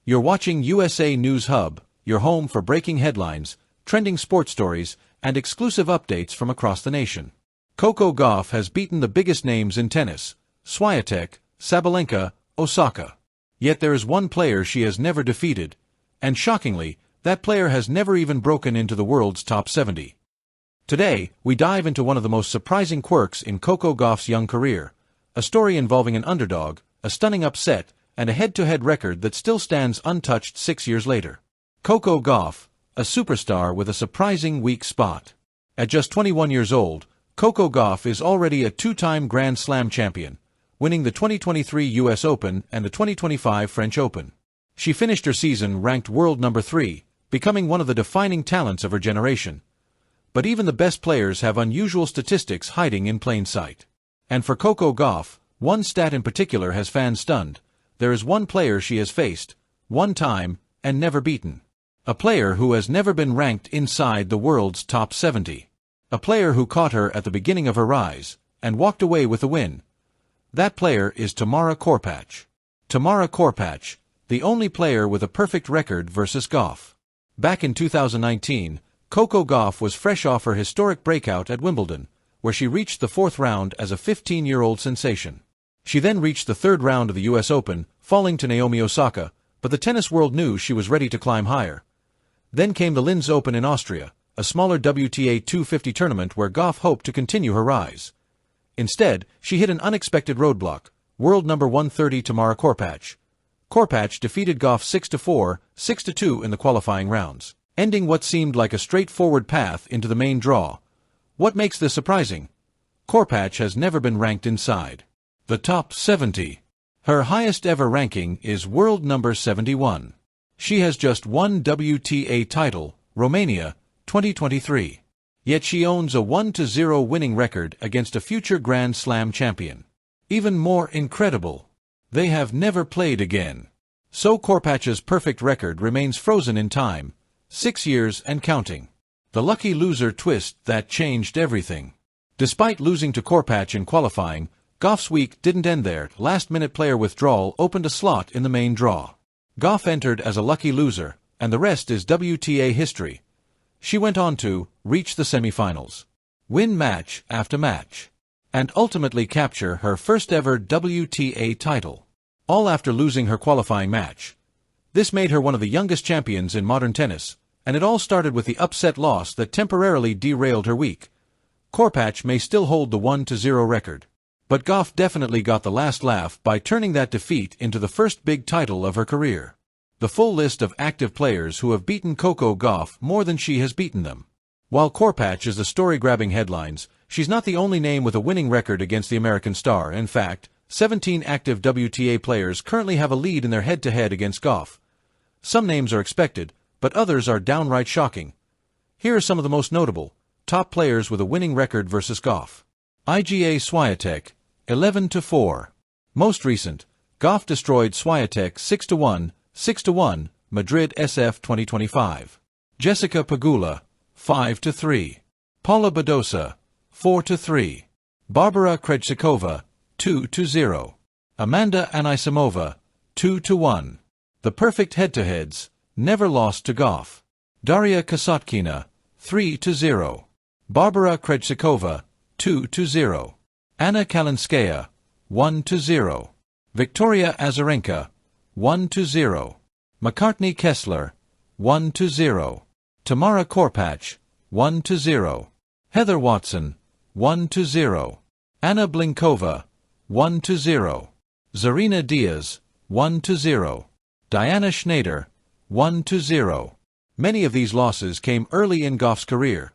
You're watching USA News Hub, your home for breaking headlines, trending sports stories, and exclusive updates from across the nation. Coco Gauff has beaten the biggest names in tennis: Swiatek, Sabalenka, Osaka. Yet there is one player she has never defeated, and shockingly, that player has never even broken into the world's top 70. Today, we dive into one of the most surprising quirks in Coco Gauff's young career, a story involving an underdog, a stunning upset, and a head-to-head record that still stands untouched 6 years later. Coco Gauff, a superstar with a surprising weak spot. At just 21 years old, Coco Gauff is already a two-time Grand Slam champion, winning the 2023 US Open and the 2025 French Open. She finished her season ranked world number 3, becoming one of the defining talents of her generation. But even the best players have unusual statistics hiding in plain sight. And for Coco Gauff, one stat in particular has fans stunned. There is one player she has faced, one time, and never beaten. A player who has never been ranked inside the world's top 70. A player who caught her at the beginning of her rise, and walked away with a win. That player is Tamara Korpatsch. Tamara Korpatsch, the only player with a perfect record versus Gauff. Back in 2019, Coco Gauff was fresh off her historic breakout at Wimbledon, where she reached the 4th round as a 15-year-old sensation. She then reached the 3rd round of the US Open, falling to Naomi Osaka, but the tennis world knew she was ready to climb higher. Then came the Linz Open in Austria, a smaller WTA 250 tournament where Gauff hoped to continue her rise. Instead, she hit an unexpected roadblock: world number 130 Tamara Korpatsch. Korpatsch defeated Gauff 6-4, 6-2 in the qualifying rounds, ending what seemed like a straightforward path into the main draw. What makes this surprising? Korpatsch has never been ranked inside the top 70. Her highest ever ranking is world number 71. She has just one WTA title, Romania, 2023. Yet she owns a 1-0 winning record against a future Grand Slam champion. Even more incredible, they have never played again. So Korpatsch's perfect record remains frozen in time, 6 years and counting. The lucky loser twist that changed everything. Despite losing to Korpatsch in qualifying, Gauff's week didn't end there. Last-minute player withdrawal opened a slot in the main draw. Gauff entered as a lucky loser, and the rest is WTA history. She went on to reach the semifinals, win match after match, and ultimately capture her first-ever WTA title, all after losing her qualifying match. This made her one of the youngest champions in modern tennis, and it all started with the upset loss that temporarily derailed her week. Korpatsch may still hold the 1-0 record, but Gauff definitely got the last laugh by turning that defeat into the first big title of her career. The full list of active players who have beaten Coco Gauff more than she has beaten them. While Korpatsch is the story-grabbing headlines, she's not the only name with a winning record against the American star. In fact, 17 active WTA players currently have a lead in their head-to-head against Gauff. Some names are expected, but others are downright shocking. Here are some of the most notable top players with a winning record versus Gauff. Iga Swiatek, 11-4. Most recent, Gauff destroyed Swiatek 6-1, 6-1, Madrid SF 2025. Jessica Pegula, 5-3. Paula Badosa, 4-3. Barbara Krejcikova, 2-0. Amanda Anisimova, 2-1. The perfect head-to-heads, never lost to Gauff. Daria Kasatkina, 3-0. Barbara Krejcikova, 2-0. Anna Kalinskaya, 1-0. Victoria Azarenka, 1-0. McCartney Kessler, 1-0. Tamara Korpatsch, 1-0. Heather Watson, 1-0. Anna Blinkova, 1-0. Zarina Diaz, 1-0. Diana Schneider, 1-0. Many of these losses came early in Gauff's career,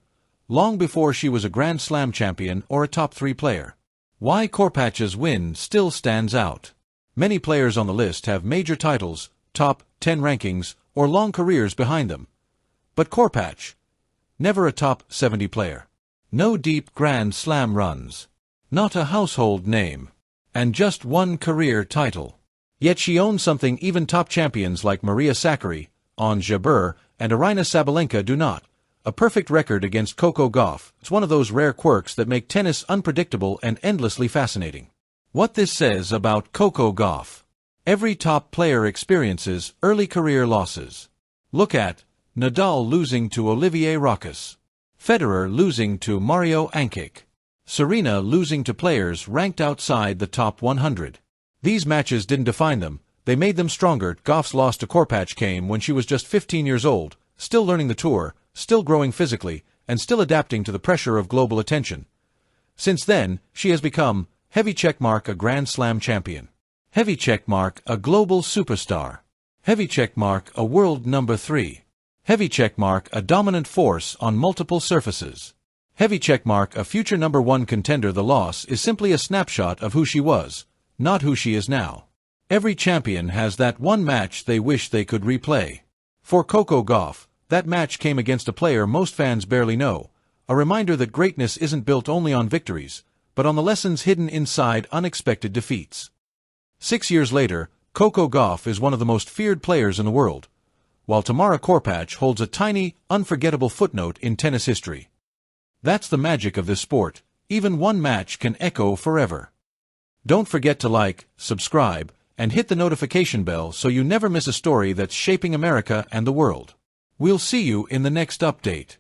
long before she was a Grand Slam champion or a top 3 player. Why Korpatsch's win still stands out. Many players on the list have major titles, top 10 rankings, or long careers behind them. But Korpatsch, never a top 70 player. No deep Grand Slam runs. Not a household name. And just one career title. Yet she owns something even top champions like Maria Sakkari, Ons Jabeur, and Aryna Sabalenka do not. A perfect record against Coco Gauff. It's one of those rare quirks that make tennis unpredictable and endlessly fascinating. What this says about Coco Gauff. Every top player experiences early career losses. Look at Nadal losing to Olivier Rochus, Federer losing to Mario Ankic, Serena losing to players ranked outside the top 100. These matches didn't define them, they made them stronger. Gauff's loss to Korpatsch came when she was just 15 years old, still learning the tour, still growing physically, and still adapting to the pressure of global attention. Since then, she has become, heavy checkmark, a Grand Slam champion. Heavy checkmark, a global superstar. Heavy checkmark, a world number 3. Heavy checkmark, a dominant force on multiple surfaces. Heavy checkmark, a future number 1 contender. The loss is simply a snapshot of who she was, not who she is now. Every champion has that one match they wish they could replay. For Coco Gauff, that match came against a player most fans barely know, a reminder that greatness isn't built only on victories, but on the lessons hidden inside unexpected defeats. 6 years later, Coco Gauff is one of the most feared players in the world, while Tamara Korpatsch holds a tiny, unforgettable footnote in tennis history. That's the magic of this sport. Even one match can echo forever. Don't forget to like, subscribe, and hit the notification bell so you never miss a story that's shaping America and the world. We'll see you in the next update.